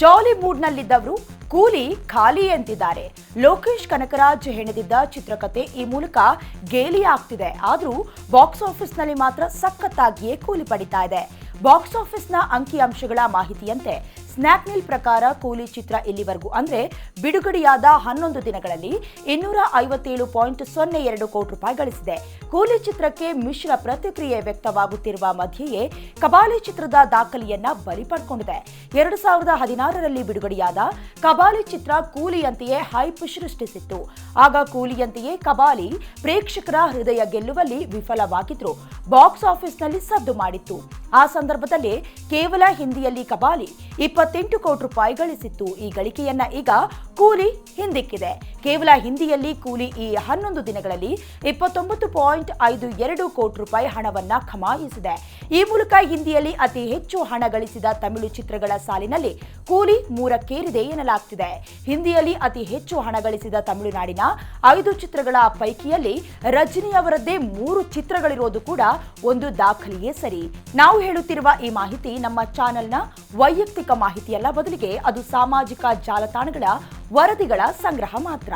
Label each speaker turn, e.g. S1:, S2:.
S1: ಜಾಲಿ ಮೂಡ್ನಲ್ಲಿದ್ದವರು ಕೂಲಿ ಖಾಲಿ ಅಂತಿದ್ದಾರೆ. ಲೋಕೇಶ್ ಕನಕರಾಜ್ ಹೆಣೆದಿದ್ದ ಚಿತ್ರಕಥೆ ಈ ಮೂಲಕ ಗೇಲಿ ಆಗ್ತಿದೆ. ಆದರೂ ಬಾಕ್ಸ್ ಆಫೀಸ್ನಲ್ಲಿ ಮಾತ್ರ ಸಖತ್ತಾಗಿಯೇ ಕೂಲಿ ಪಡಿತಾ ಇದೆ. ಬಾಕ್ಸ್ ಆಫೀಸ್ನ ಅಂಕಿಅಂಶಗಳ ಮಾಹಿತಿಯಂತೆ ಸ್ನ್ಯಾಪ್‌ನೀಲ್ ಪ್ರಕಾರ ಕೂಲಿ ಚಿತ್ರ ಇಲ್ಲಿವರೆಗೂ ಅಂದ್ರೆ ಬಿಡುಗಡೆಯಾದ 11 ದಿನಗಳಲ್ಲಿ 257.02 ಕೋಟಿ ರೂಪಾಯಿ ಗಳಿಸಿದೆ. ಕೂಲಿ ಚಿತ್ರಕ್ಕೆ ಮಿಶ್ರ ಪ್ರತಿಕ್ರಿಯೆ ವ್ಯಕ್ತವಾಗುತ್ತಿರುವ ಮಧ್ಯೆಯೇ ಕಬಾಲಿ ಚಿತ್ರದ ದಾಖಲೆಯನ್ನ ಬಲಿ ಪಡ್ಕೊಂಡಿದೆ. 2016ರಲ್ಲಿ ಬಿಡುಗಡೆಯಾದ ಕಬಾಲಿ ಚಿತ್ರ ಕೂಲಿಯಂತೆಯೇ ಹೈಪ್ ಸೃಷ್ಟಿಸಿತ್ತು. ಆಗ ಕೂಲಿಯಂತೆಯೇ ಕಬಾಲಿ ಪ್ರೇಕ್ಷಕರ ಹೃದಯ ಗೆಲ್ಲುವಲ್ಲಿ ವಿಫಲವಾಗಿದ್ರು ಬಾಕ್ಸ್ ಆಫೀಸ್ನಲ್ಲಿ ಸದ್ದು ಮಾಡಿತ್ತು. ಆ ಸಂದರ್ಭದಲ್ಲಿ ಕೇವಲ ಹಿಂದಿಯಲ್ಲಿ ಕಬಾಲಿ 28 ಕೋಟಿ ರೂಪಾಯಿ ಗಳಿಸಿತ್ತು. ಈ ಗಳಿಕೆಯನ್ನ ಈಗ ಕೂಲಿ ಹಿಂದಿಕ್ಕಿದೆ. ಕೇವಲ ಹಿಂದಿಯಲ್ಲಿ ಕೂಲಿ ಈ 11 ದಿನಗಳಲ್ಲಿ 29.52 ಕೋಟಿ ರೂಪಾಯಿ ಹಣವನ್ನ ಕಮಾಯಿಸಿದೆ. ಈ ಮೂಲಕ ಹಿಂದಿಯಲ್ಲಿ ಅತಿ ಹೆಚ್ಚು ಹಣ ಗಳಿಸಿದ ತಮಿಳು ಚಿತ್ರಗಳ ಸಾಲಿನಲ್ಲಿ ಕೂಲಿ 3ಕ್ಕೇರಿದೆ ಎನ್ನಲಾಗ್ತಿದೆ. ಹಿಂದಿಯಲ್ಲಿ ಅತಿ ಹೆಚ್ಚು ಹಣ ಗಳಿಸಿದ ತಮಿಳುನಾಡಿನ 5 ಚಿತ್ರಗಳ ಪೈಕಿಯಲ್ಲಿ ರಜನಿ ಅವರದ್ದೇ 3 ಚಿತ್ರಗಳಿರೋದು ಕೂಡ ಒಂದು ದಾಖಲೆಯೇ ಸರಿ. ನಾವು ಹೇಳುತ್ತಿರುವ ಈ ಮಾಹಿತಿ ನಮ್ಮ ಚಾನೆಲ್ನ ವೈಯಕ್ತಿಕ ಮಾಹಿತಿಯಲ್ಲ, ಬದಲಿಗೆ ಅದು ಸಾಮಾಜಿಕ ಜಾಲತಾಣಗಳ ವರದಿಗಳ ಸಂಗ್ರಹ ಮಾತ್ರ.